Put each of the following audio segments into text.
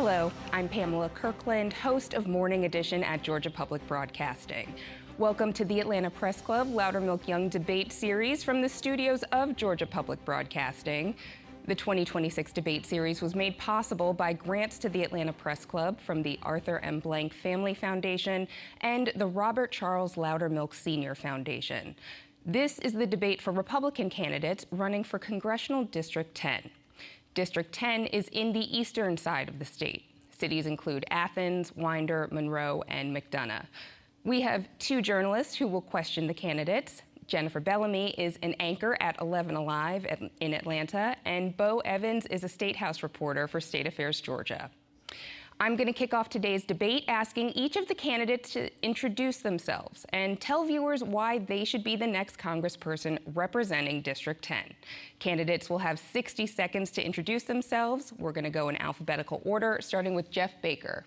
Hello, I'm Pamela Kirkland, host of Morning Edition at Georgia Public Broadcasting. Welcome to the Atlanta Press Club Loudermilk-Young debate series from the studios of Georgia Public Broadcasting. The 2026 debate series was made possible by grants to the Atlanta Press Club from the Arthur M. Blank Family Foundation and the Robert Charles Loudermilk Sr. Foundation. This is the debate for Republican candidates running for Congressional District 10. District 10 is in the eastern side of the state. Cities include Athens, Winder, Monroe, and McDonough. We have two journalists who will question the candidates. Jennifer Bellamy is an anchor at 11 Alive in Atlanta, and Bo Evans is a State House reporter for State Affairs Georgia. I'm going to kick off today's debate asking each of the candidates to introduce themselves and tell viewers why they should be the next congressperson representing District 10. Candidates will have 60 seconds to introduce themselves. We're going to go in alphabetical order, starting with Jeff Baker.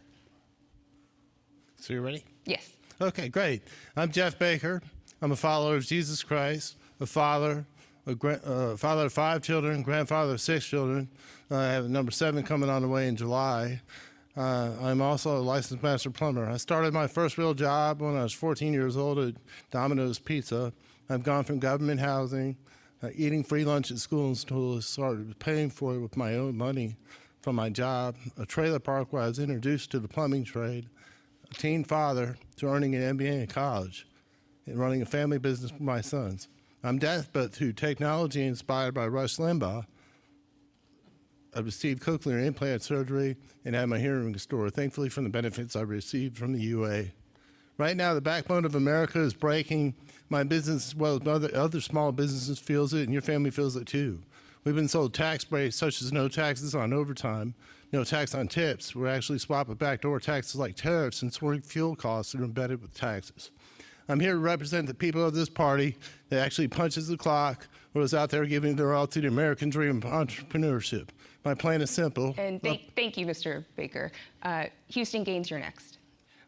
So you ready? Yes. Okay, great. I'm Jeff Baker. I'm a follower of Jesus Christ, a father of 5 children, grandfather of 6 children. I have number 7 coming on the way in July. I'm also a licensed master plumber. I started my first real job when I was 14 years old at Domino's Pizza. I've gone from government housing, eating free lunch at school until I started paying for it with my own money from my job, a trailer park where I was introduced to the plumbing trade, a teen father to earning an MBA in college, and running a family business with my sons. I'm deaf, but through technology inspired by Rush Limbaugh, I received cochlear implant surgery and had my hearing restored, thankfully from the benefits I received from the UA. Right now, the backbone of America is breaking. My business, as well as other small businesses, feels it, and your family feels it too. We've been sold tax breaks such as no taxes on overtime, no tax on tips. We're actually swapping backdoor taxes like tariffs and storing fuel costs that are embedded with taxes. I'm here to represent the people of this party that actually punches the clock or is out there giving their all to the American dream of entrepreneurship. My plan is simple. And thank you, Mr. Baker. Houston Gaines, you're next.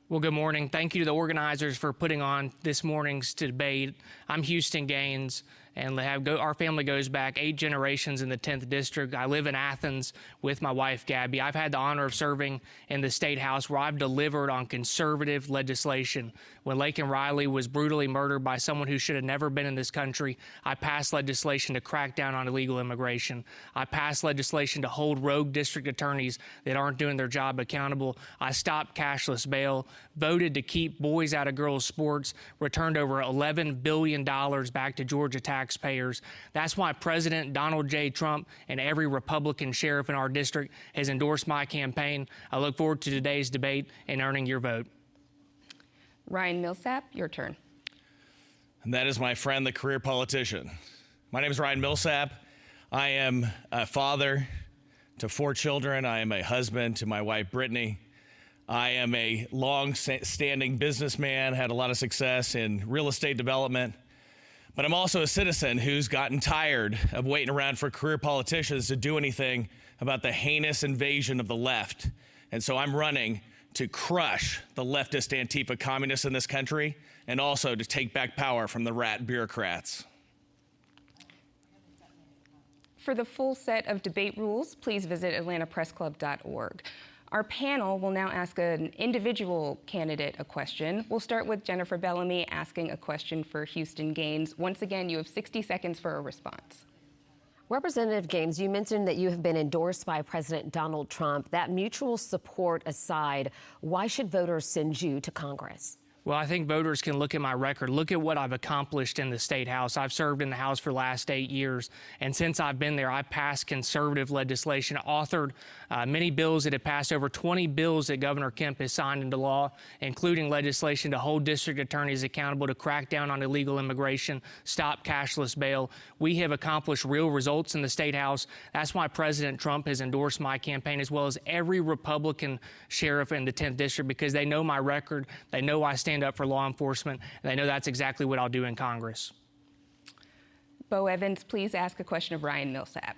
Well, good morning. Thank you to the organizers for putting on this morning's debate. I'm Houston Gaines, and our family goes back 8 generations in the 10th District. I live in Athens with my wife, Gabby. I've had the honor of serving in the State House where I've delivered on conservative legislation. When Laken Riley was brutally murdered by someone who should have never been in this country, I passed legislation to crack down on illegal immigration. I passed legislation to hold rogue district attorneys that aren't doing their job accountable. I stopped cashless bail, voted to keep boys out of girls' sports, returned over $11 billion back to Georgia taxpayers. That's why President Donald J. Trump and every Republican sheriff in our district has endorsed my campaign. I look forward to today's debate and earning your vote. Ryan Millsap, your turn. And that is my friend, the career politician. My name is Ryan Millsap. I am a father to 4 children. I am a husband to my wife, Brittany. I am a long-standing businessman, had a lot of success in real estate development. But I'm also a citizen who's gotten tired of waiting around for career politicians to do anything about the heinous invasion of the left. And so I'm running to crush the leftist Antifa communists in this country and also to take back power from the rat bureaucrats. For the full set of debate rules, please visit atlantapressclub.org. Our panel will now ask an individual candidate a question. We'll start with Jennifer Bellamy asking a question for Houston Gaines. Once again, you have 60 seconds for a response. Representative Gaines, you mentioned that you have been endorsed by President Donald Trump. That mutual support aside, why should voters send you to Congress? Well, I think voters can look at my record, look at what I've accomplished in the State House. I've served in the House for the last 8 years, and since I've been there, I've passed conservative legislation, authored many bills that have passed, over 20 bills that Governor Kemp has signed into law, including legislation to hold district attorneys accountable, to crack down on illegal immigration, stop cashless bail. We have accomplished real results in the State House. That's why President Trump has endorsed my campaign, as well as every Republican sheriff in the 10th District, because they know my record, they know I stand up for law enforcement, and I know that's exactly what I'll do in Congress. Bo Evans, please ask a question of Ryan Millsap.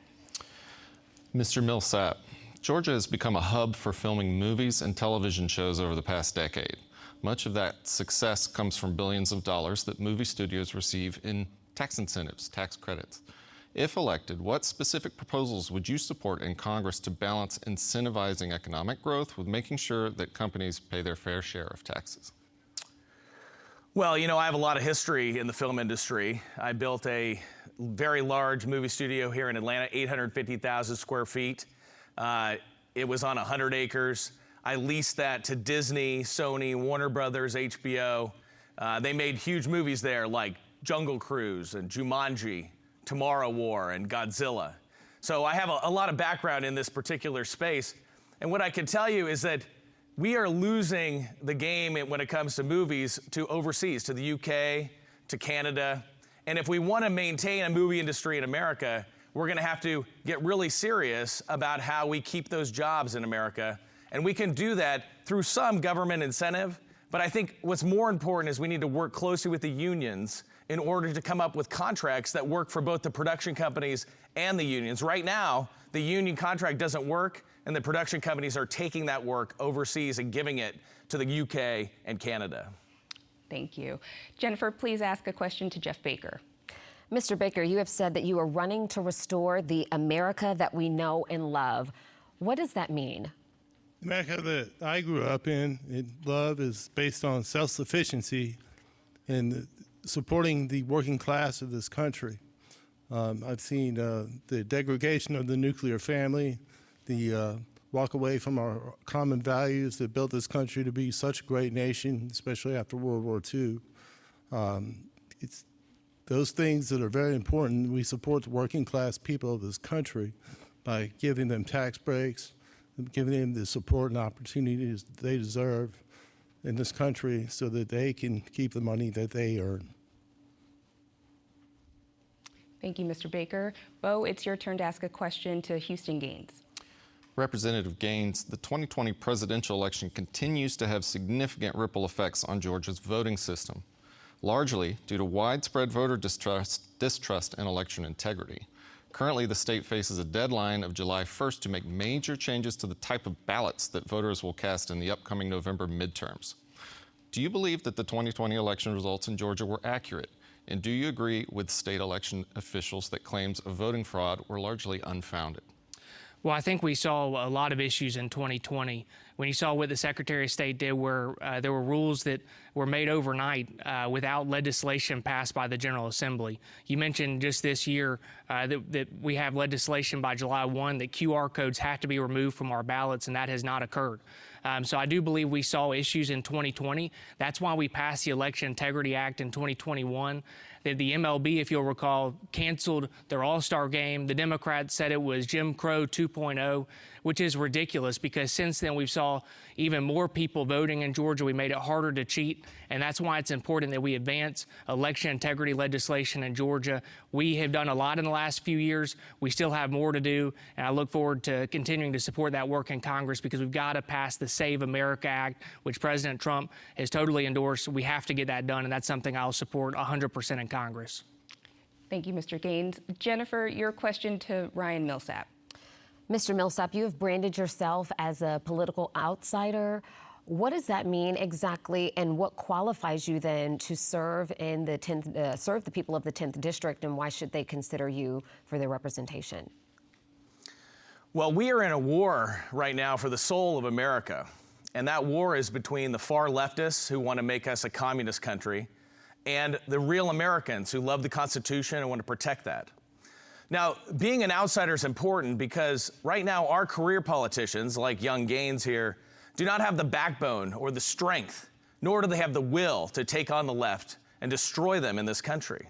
Mr. Millsap, Georgia has become a hub for filming movies and television shows over the past decade. Much of that success comes from billions of dollars that movie studios receive in tax incentives, tax credits. If elected, what specific proposals would you support in Congress to balance incentivizing economic growth with making sure that companies pay their fair share of taxes? Well, you know, I have a lot of history in the film industry. I built a very large movie studio here in Atlanta, 850,000 square feet. It was on 100 acres. I leased that to Disney, Sony, Warner Brothers, HBO. They made huge movies there like Jungle Cruise and Jumanji, Tomorrow War, and Godzilla. So I have a lot of background in this particular space. And what I can tell you is that we are losing the game when it comes to movies to overseas, to the UK, to Canada. And if we want to maintain a movie industry in America, we're going to have to get really serious about how we keep those jobs in America. And we can do that through some government incentive. But I think what's more important is we need to work closely with the unions in order to come up with contracts that work for both the production companies and the unions. Right now, the union contract doesn't work, and the production companies are taking that work overseas and giving it to the UK and Canada. Thank you. Jennifer, please ask a question to Jeff Baker. Mr. Baker, you have said that you are running to restore the America that we know and love. What does that mean? America that I grew up in and love is based on self-sufficiency and supporting the working class of this country. I've seen the degradation of the nuclear family, the walk away from our common values that built this country to be such a great nation, especially after World War II. It's those things that are very important. We support the working class people of this country by giving them tax breaks, giving them the support and opportunities they deserve in this country so that they can keep the money that they earn. Thank you, Mr. Baker. Bo, it's your turn to ask a question to Houston Gaines. Representative Gaines, the 2020 presidential election continues to have significant ripple effects on Georgia's voting system, largely due to widespread voter distrust and election integrity. Currently, the state faces a deadline of July 1st to make major changes to the type of ballots that voters will cast in the upcoming November midterms. Do you believe that the 2020 election results in Georgia were accurate? And do you agree with state election officials that claims of voting fraud were largely unfounded? Well, I think we saw a lot of issues in 2020. When you saw what the Secretary of State did, where there were rules that were made overnight without legislation passed by the General Assembly. You mentioned just this year that we have legislation by July 1 that QR codes have to be removed from our ballots, and that has not occurred. So I do believe we saw issues in 2020. That's why we passed the Election Integrity Act in 2021. The MLB, if you'll recall, canceled their All-Star game. The Democrats said it was Jim Crow 2.0, which is ridiculous because since then we saw even more people voting in Georgia. We made it harder to cheat, and that's why it's important that we advance election integrity legislation in Georgia. We have done a lot in the last few years. We still have more to do, and I look forward to continuing to support that work in Congress because we've got to pass the Save America Act, which President Trump has totally endorsed. We have to get that done, and that's something I'll support 100% in Congress. Thank you, Mr. Gaines. Jennifer, your question to Ryan Millsap. Mr. Millsap, you have branded yourself as a political outsider. What does that mean exactly, and what qualifies you then to serve in the serve the people of the 10th District, and why should they consider you for their representation? Well, we are in a war right now for the soul of America, and that war is between the far leftists who want to make us a communist country and the real Americans who love the Constitution and want to protect that. Now, being an outsider is important because right now our career politicians, like Young Gaines here, do not have the backbone or the strength, nor do they have the will to take on the left and destroy them in this country.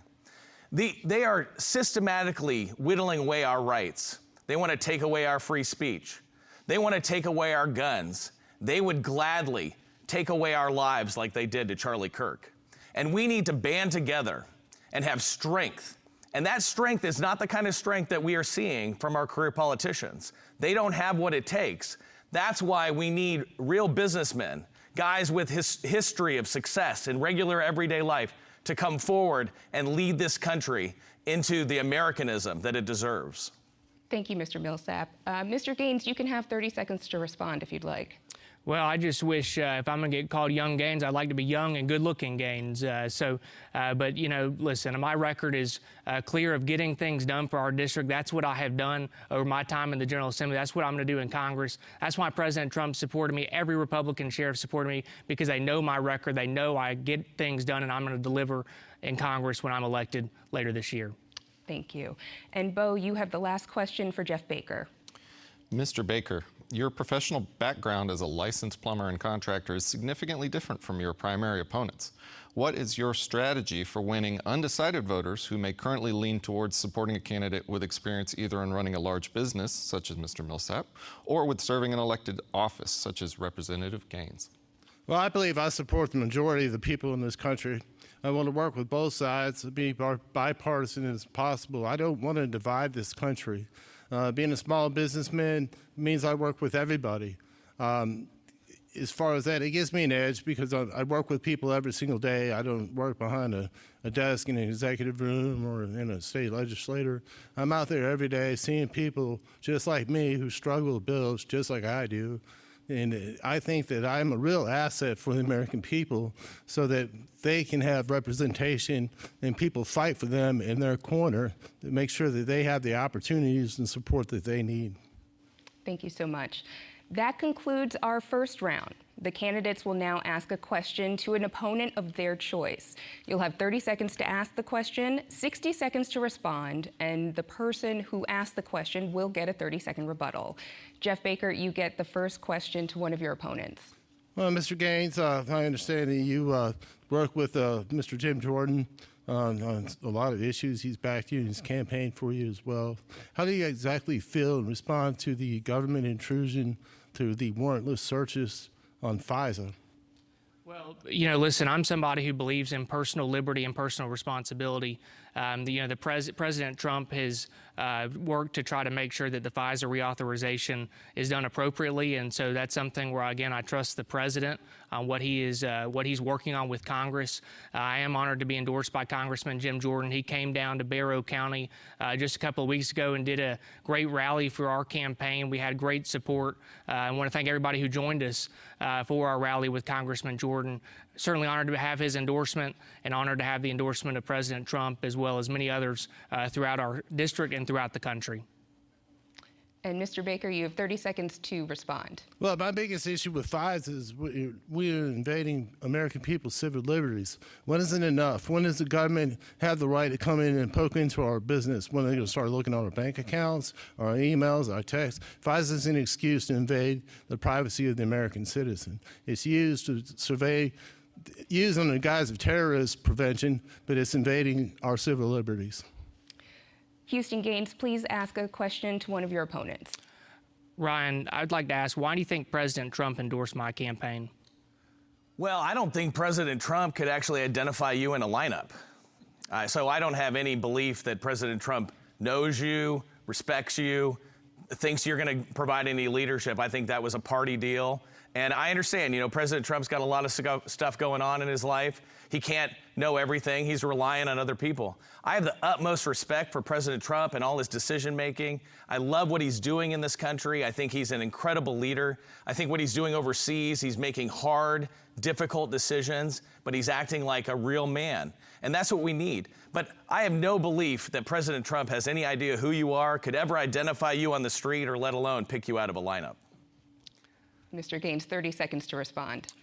They are systematically whittling away our rights. They want to take away our free speech. They want to take away our guns. They would gladly take away our lives like they did to Charlie Kirk. And we need to band together and have strength. And that strength is not the kind of strength that we are seeing from our career politicians. They don't have what it takes. That's why we need real businessmen, guys with history of success in regular everyday life, to come forward and lead this country into the Americanism that it deserves. Thank you, Mr. Millsap. Mr. Gaines, you can have 30 seconds to respond if you'd like. Well, I just wish if I'm going to get called Young Gaines, I'd like to be young and good-looking Gaines. But, you know, listen, my record is clear of getting things done for our district. That's what I have done over my time in the General Assembly. That's what I'm going to do in Congress. That's why President Trump supported me. Every Republican sheriff supported me because they know my record. They know I get things done, and I'm going to deliver in Congress when I'm elected later this year. Thank you. And Bo, you have the last question for Jeff Baker. Mr. Baker, your professional background as a licensed plumber and contractor is significantly different from your primary opponents. What is your strategy for winning undecided voters who may currently lean towards supporting a candidate with experience either in running a large business, such as Mr. Millsap, or with serving an elected office, such as Representative Gaines? Well, I believe I support the majority of the people in this country. I want to work with both sides, be bipartisan as possible. I don't want to divide this country. Being a small businessman means I work with everybody. As far as that, it gives me an edge because I work with people every single day. I don't work behind a desk in an executive room or in a state legislature. I'm out there every day seeing people just like me who struggle with bills just like I do. And I think that I'm a real asset for the American people so that they can have representation and people fight for them in their corner to make sure that they have the opportunities and support that they need. Thank you so much. That concludes our first round. The candidates will now ask a question to an opponent of their choice. You'll have 30 seconds to ask the question, 60 seconds to respond, and the person who asked the question will get a 30-second rebuttal. Jeff Baker, you get the first question to one of your opponents. Well, Mr. Gaines, I understand that you work with Mr. Jim Jordan on a lot of issues. He's backed you in his campaign for you as well. How do you exactly feel and respond to the government intrusion, to the warrantless searches on FISA? Well, you know, listen, I'm somebody who believes in personal liberty and personal responsibility. President Trump has worked to try to make sure that the FISA reauthorization is done appropriately, and so that's something where, again, I trust the president on what he's working on with Congress. I am honored to be endorsed by Congressman Jim Jordan. He came down to Barrow County just a couple of weeks ago and did a great rally for our campaign. We had great support. I want to thank everybody who joined us for our rally with Congressman Jordan. Certainly honored to have his endorsement and honored to have the endorsement of President Trump as well as many others throughout our district and throughout the country. And Mr. Baker, you have 30 seconds to respond. Well, my biggest issue with FISA is we're invading American people's civil liberties. When is it enough? When does the government have the right to come in and poke into our business? When are they going to start looking at our bank accounts, our emails, our texts? FISA is an excuse to invade the privacy of the American citizen. It's used to survey, used under the guise of terrorist prevention, but it's invading our civil liberties. Houston Gaines, please ask a question to one of your opponents. Ryan, I'd like to ask, why do you think President Trump endorsed my campaign? Well, I don't think President Trump could actually identify you in a lineup. So I don't have any belief that President Trump knows you, respects you, thinks you're going to provide any leadership. I think that was a party deal. And I understand, you know, President Trump's got a lot of stuff going on in his life. He can't know everything. He's relying on other people. I have the utmost respect for President Trump and all his decision making. I love what he's doing in this country. I think he's an incredible leader. I think what he's doing overseas, he's making hard, difficult decisions, but he's acting like a real man. And that's what we need. But I have no belief that President Trump has any idea who you are, could ever identify you on the street, or let alone pick you out of a lineup. Mr. Gaines, 30 seconds to respond.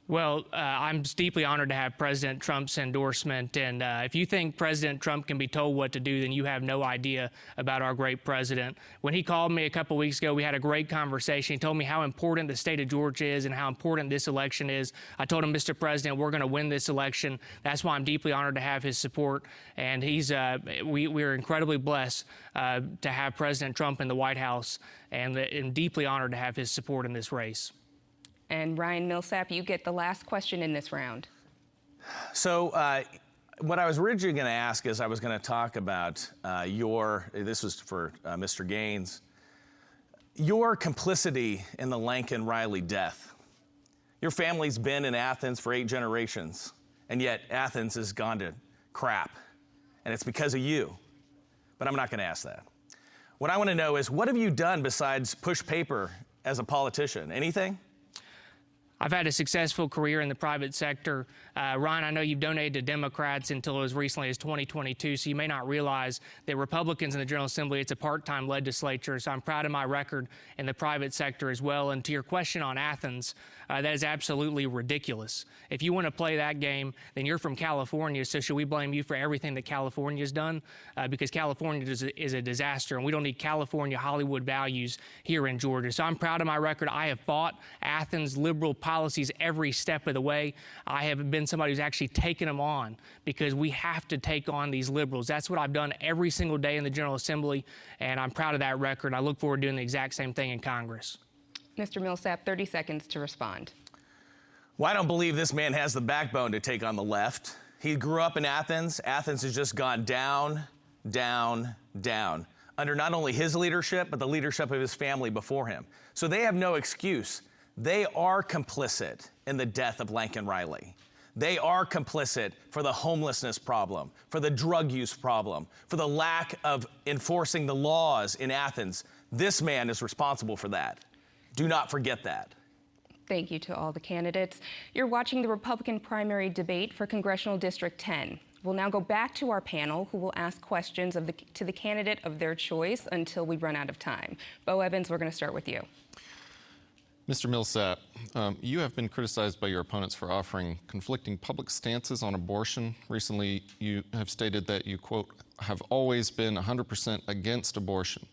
Well, I'm deeply honored to have President Trump's endorsement. And if you think President Trump can be told what to do, then you have no idea about our great president. When he called me a couple weeks ago, we had a great conversation. He told me how important the state of Georgia is and how important this election is. I told him, Mr. President, we're going to win this election. That's why I'm deeply honored to have his support. And we're incredibly blessed to have President Trump in the White House and deeply honored to have his support in this race. And Ryan Millsap, you get the last question in this round. So what I was originally going to ask is I was going to talk about this was for Mr. Gaines, your complicity in the Lincoln Riley death. Your family's been in Athens for 8 generations, and yet Athens has gone to crap, and it's because of you. But I'm not going to ask that. What I want to know is, what have you done besides push paper as a politician? Anything? I've had a successful career in the private sector. Ryan, I know you've donated to Democrats until as recently as 2022, so you may not realize that Republicans in the General Assembly, it's a part-time legislature, so I'm proud of my record in the private sector as well. And to your question on Athens, that is absolutely ridiculous. If you want to play that game, then you're from California, so should we blame you for everything that California's done? Because California is a disaster, and we don't need California Hollywood values here in Georgia. So I'm proud of my record. I have fought Athens liberal policies every step of the way. I have been somebody who's actually taken them on because we have to take on these liberals. That's what I've done every single day in the General Assembly, and I'm proud of that record. I look forward to doing the exact same thing in Congress. Mr. Millsap, 30 seconds to respond. Well, I don't believe this man has the backbone to take on the left. He grew up in Athens. Athens has just gone down, down, down under not only his leadership, but the leadership of his family before him. So they have no excuse. They are complicit in the death of Lincoln Riley. They are complicit for the homelessness problem, for the drug use problem, for the lack of enforcing the laws in Athens. This man is responsible for that. Do not forget that. Thank you to all the candidates. You're watching the Republican primary debate for Congressional District 10. We'll now go back to our panel, who will ask questions to the candidate of their choice until we run out of time. Bo Evans, we're going to start with you. Mr. Millsap, you have been criticized by your opponents for offering conflicting public stances on abortion. Recently, you have stated that you, quote, have always been 100% against abortion.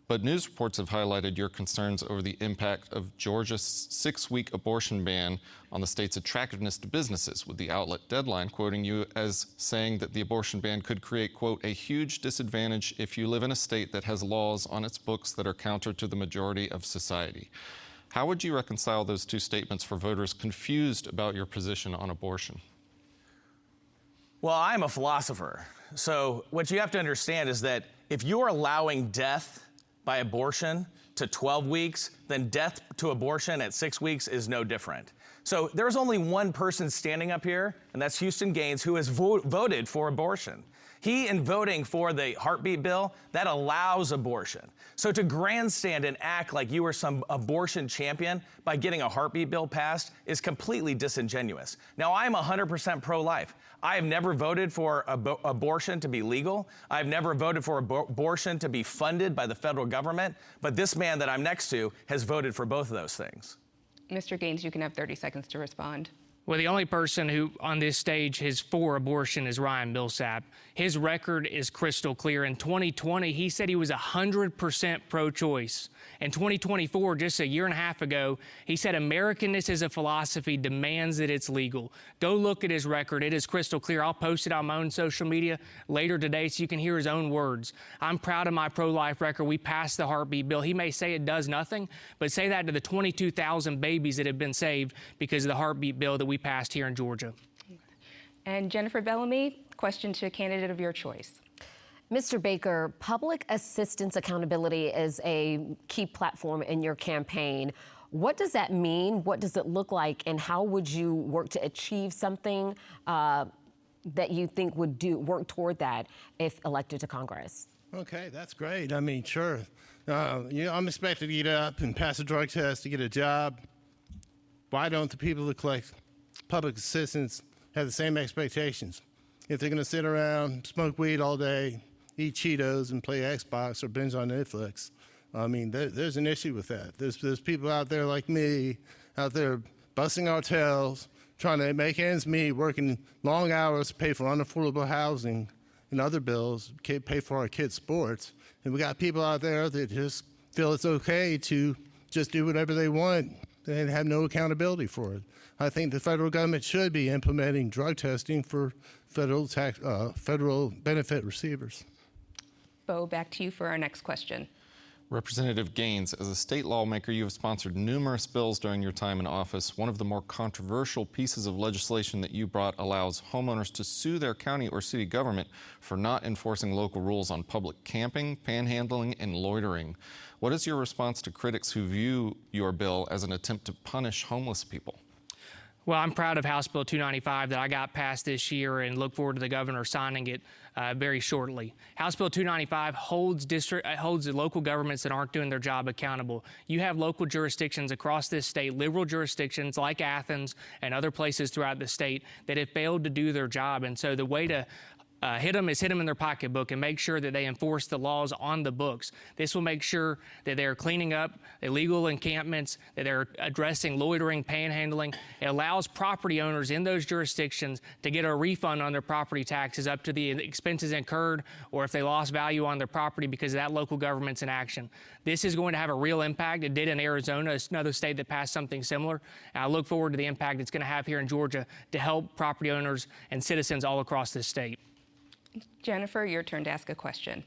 But news reports have highlighted your concerns over the impact of Georgia's 6-week abortion ban on the state's attractiveness to businesses, with the outlet Deadline quoting you as saying that the abortion ban could create, quote, a huge disadvantage if you live in a state that has laws on its books that are counter to the majority of society. How would you reconcile those two statements for voters confused about your position on abortion? Well, I'm a philosopher. So what you have to understand is that if you're allowing death by abortion to 12 weeks, then death to abortion at 6 weeks is no different. So there's only one person standing up here, and that's Houston Gaines, who has voted for abortion. He, in voting for the heartbeat bill, that allows abortion. So to grandstand and act like you were some abortion champion by getting a heartbeat bill passed is completely disingenuous. Now, I'm 100% pro-life. I have never voted for abortion to be legal. I've never voted for abortion to be funded by the federal government. But this man that I'm next to has voted for both of those things. Mr. Gaines, you can have 30 seconds to respond. Well, the only person who on this stage is for abortion is Ryan Millsap. His record is crystal clear. In 2020, he said he was 100% pro-choice. In 2024, just a year and a half ago, he said Americanness as a philosophy demands that it's legal. Go look at his record. It is crystal clear. I'll post it on my own social media later today so you can hear his own words. I'm proud of my pro-life record. We passed the heartbeat bill. He may say it does nothing, but say that to the 22,000 babies that have been saved because of the heartbeat bill that we passed here in Georgia. And Jennifer Bellamy, question to a candidate of your choice. Mr. Baker, public assistance accountability is a key platform in your campaign. What does that mean? What does it look like? And how would you work to achieve something that you think would work toward that if elected to Congress? Okay, that's great. I mean, sure. I'm expected to get up and pass a drug test to get a job. Why don't the people that collect public assistance have the same expectations? If they're going to sit around, smoke weed all day, eat Cheetos, and play Xbox or binge on Netflix, I mean, there's an issue with that. There's people out there like me, out there busting our tails, trying to make ends meet, working long hours to pay for unaffordable housing and other bills, pay for our kids' sports. And we got people out there that just feel it's okay to just do whatever they want and have no accountability for it. I think the federal government should be implementing drug testing for federal benefit receivers. Bo, back to you for our next question. Representative Gaines, as a state lawmaker, you have sponsored numerous bills during your time in office. One of the more controversial pieces of legislation that you brought allows homeowners to sue their county or city government for not enforcing local rules on public camping, panhandling, and loitering. What is your response to critics who view your bill as an attempt to punish homeless people? Well, I'm proud of House Bill 295 that I got passed this year and look forward to the governor signing it very shortly. House Bill 295 holds the local governments that aren't doing their job accountable. You have local jurisdictions across this state, liberal jurisdictions like Athens and other places throughout the state that have failed to do their job. And so the way to hit them in their pocketbook and make sure that they enforce the laws on the books. This will make sure that they're cleaning up illegal encampments, that they're addressing loitering, panhandling. It allows property owners in those jurisdictions to get a refund on their property taxes up to the expenses incurred or if they lost value on their property because of that local government's inaction. This is going to have a real impact. It did in Arizona. It's another state that passed something similar. And I look forward to the impact it's going to have here in Georgia to help property owners and citizens all across this state. Jennifer, your turn to ask a question.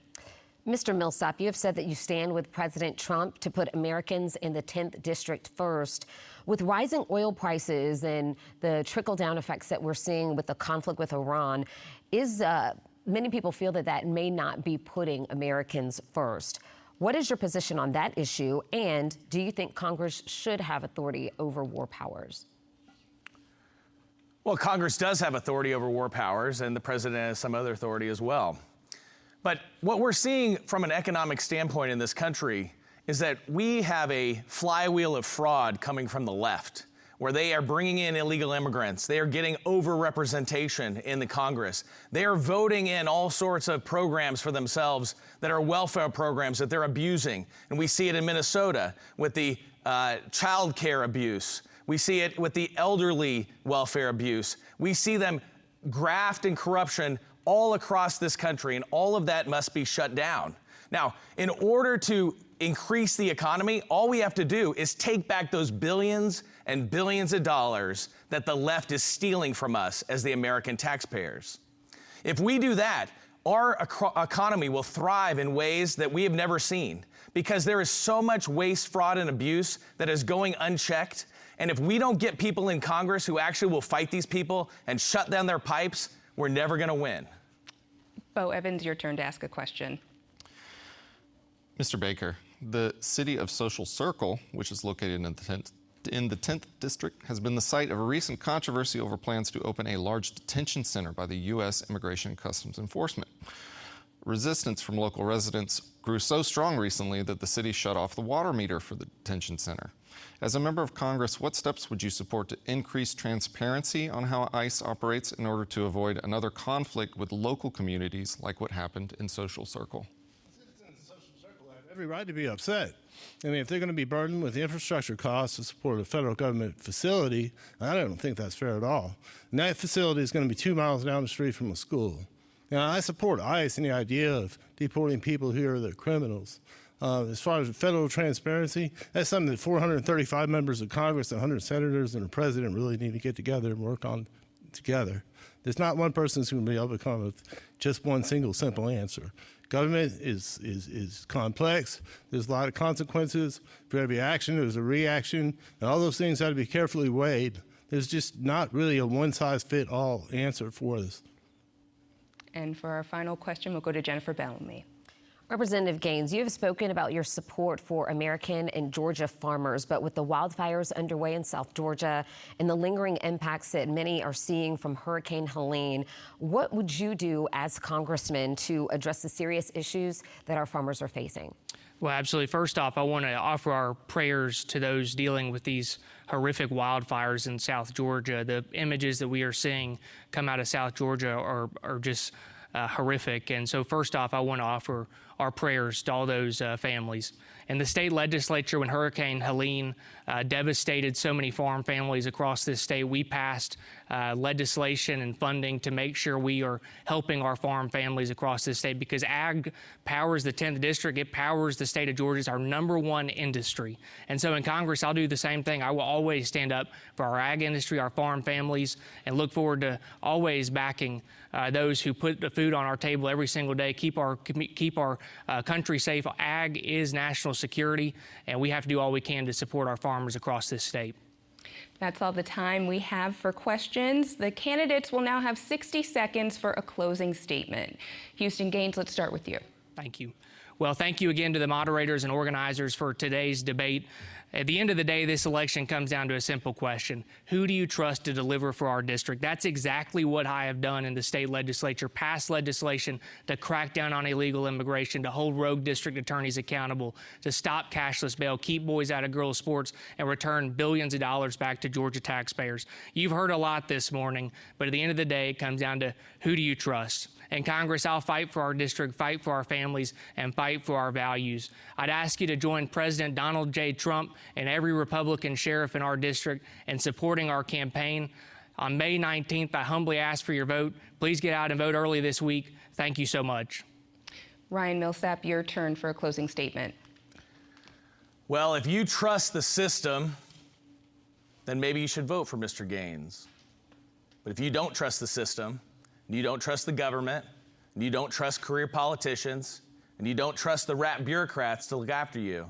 Mr. Millsap, you have said that you stand with President Trump to put Americans in the 10th district first. With rising oil prices and the trickle-down effects that we're seeing with the conflict with Iran, many people feel that that may not be putting Americans first. What is your position on that issue, and do you think Congress should have authority over war powers? Well, Congress does have authority over war powers, and the president has some other authority as well. But what we're seeing from an economic standpoint in this country is that we have a flywheel of fraud coming from the left, where they are bringing in illegal immigrants. They are getting over-representation in the Congress. They are voting in all sorts of programs for themselves that are welfare programs that they're abusing. And we see it in Minnesota with the child care abuse. We see it with the elderly welfare abuse. We see them graft and corruption all across this country, and all of that must be shut down. Now, in order to increase the economy, all we have to do is take back those billions and billions of dollars that the left is stealing from us as the American taxpayers. If we do that, our economy will thrive in ways that we have never seen, because there is so much waste, fraud, and abuse that is going unchecked. And if we don't get people in Congress who actually will fight these people and shut down their pipes, we're never going to win. Bo Evans, your turn to ask a question. Mr. Baker, the city of Social Circle, which is located in the 10th district, has been the site of a recent controversy over plans to open a large detention center by the U.S. Immigration and Customs Enforcement. Resistance from local residents grew so strong recently that the city shut off the water meter for the detention center. As a member of Congress, what steps would you support to increase transparency on how ICE operates in order to avoid another conflict with local communities like what happened in Social Circle? Citizens of Social Circle have every right to be upset. I mean, if they're going to be burdened with the infrastructure costs to support a federal government facility, I don't think that's fair at all. And that facility is going to be 2 miles down the street from a school. Now, I support ICE and the idea of deporting people who are the criminals. As far as federal transparency, that's something that 435 members of Congress, 100 senators, and the president really need to get together and work on together. There's not one person who's going to be able to come with just one single simple answer. Government is complex. There's a lot of consequences. For every action, there's a reaction, and all those things have to be carefully weighed. There's just not really a one-size-fits-all answer for this. And for our final question, we'll go to Jennifer Bellamy. Representative Gaines, you have spoken about your support for American and Georgia farmers, but with the wildfires underway in South Georgia and the lingering impacts that many are seeing from Hurricane Helene, what would you do as congressman to address the serious issues that our farmers are facing? Well, absolutely. First off, I want to offer our prayers to those dealing with these horrific wildfires in South Georgia. The images that we are seeing come out of South Georgia are just horrific. And so first off, I want to offer our prayers to all those families. And the state legislature, when Hurricane Helene devastated so many farm families across this state, we passed legislation and funding to make sure we are helping our farm families across this state, because ag powers the 10th district. It powers the state of Georgia. It's our #1 industry. And so in Congress, I'll do the same thing. I will always stand up for our ag industry, our farm families, and look forward to always backing those who put the food on our table every single day, keep our country safe. Ag is national security, and we have to do all we can to support our farmers across this state. That's all the time we have for questions. The candidates will now have 60 seconds for a closing statement. Houston Gaines, let's start with you. Thank you. Well, thank you again to the moderators and organizers for today's debate. At the end of the day, this election comes down to a simple question. Who do you trust to deliver for our district? That's exactly what I have done in the state legislature, passed legislation to crack down on illegal immigration, to hold rogue district attorneys accountable, to stop cashless bail, keep boys out of girls' sports, and return billions of dollars back to Georgia taxpayers. You've heard a lot this morning, but at the end of the day, it comes down to who do you trust? In Congress, I'll fight for our district, fight for our families, and fight for our values. I'd ask you to join President Donald J. Trump and every Republican sheriff in our district in supporting our campaign. On May 19th, I humbly ask for your vote. Please get out and vote early this week. Thank you so much. Ryan Millsap, your turn for a closing statement. Well, if you trust the system, then maybe you should vote for Mr. Gaines. But if you don't trust the system, and you don't trust the government, and you don't trust career politicians, and you don't trust the rat bureaucrats to look after you,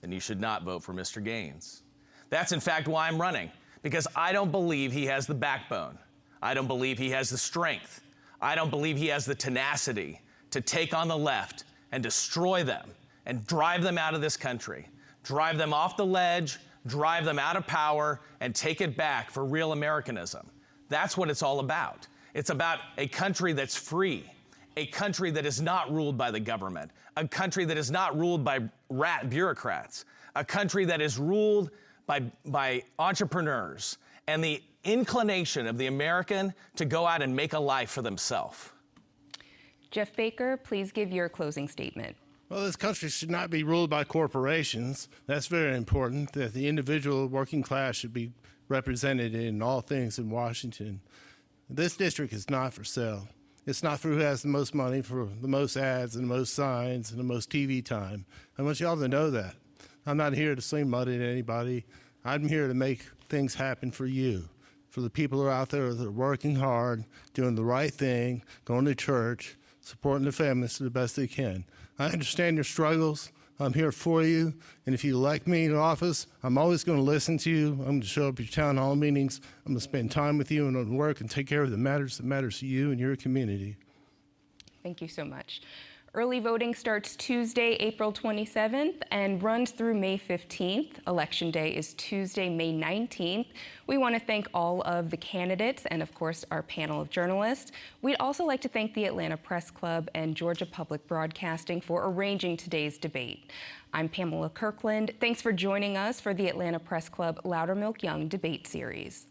then you should not vote for Mr. Gaines. That's in fact why I'm running, because I don't believe he has the backbone. I don't believe he has the strength. I don't believe he has the tenacity to take on the left and destroy them and drive them out of this country, drive them off the ledge, drive them out of power, and take it back for real Americanism. That's what it's all about. It's about a country that's free, a country that is not ruled by the government, a country that is not ruled by rat bureaucrats, a country that is ruled by entrepreneurs and the inclination of the American to go out and make a life for themselves. Jeff Baker, please give your closing statement. Well, this country should not be ruled by corporations. That's very important, that the individual working class should be represented in all things in Washington. This district is not for sale. It's not for who has the most money, for the most ads and the most signs and the most TV time. I want you all to know that. I'm not here to sling mud at anybody. I'm here to make things happen for you, for the people who are out there that are working hard, doing the right thing, going to church, supporting their families to the best they can. I understand your struggles. I'm here for you, and if you elect me in office, I'm always going to listen to you. I'm going to show up at your town hall meetings. I'm going to spend time with you and work and take care of the matters that matters to you and your community. Thank you so much. Early voting starts Tuesday, April 27th and runs through May 15th. Election Day is Tuesday, May 19th. We want to thank all of the candidates and, of course, our panel of journalists. We'd also like to thank the Atlanta Press Club and Georgia Public Broadcasting for arranging today's debate. I'm Pamela Kirkland. Thanks for joining us for the Atlanta Press Club Loudermilk-Young debate series.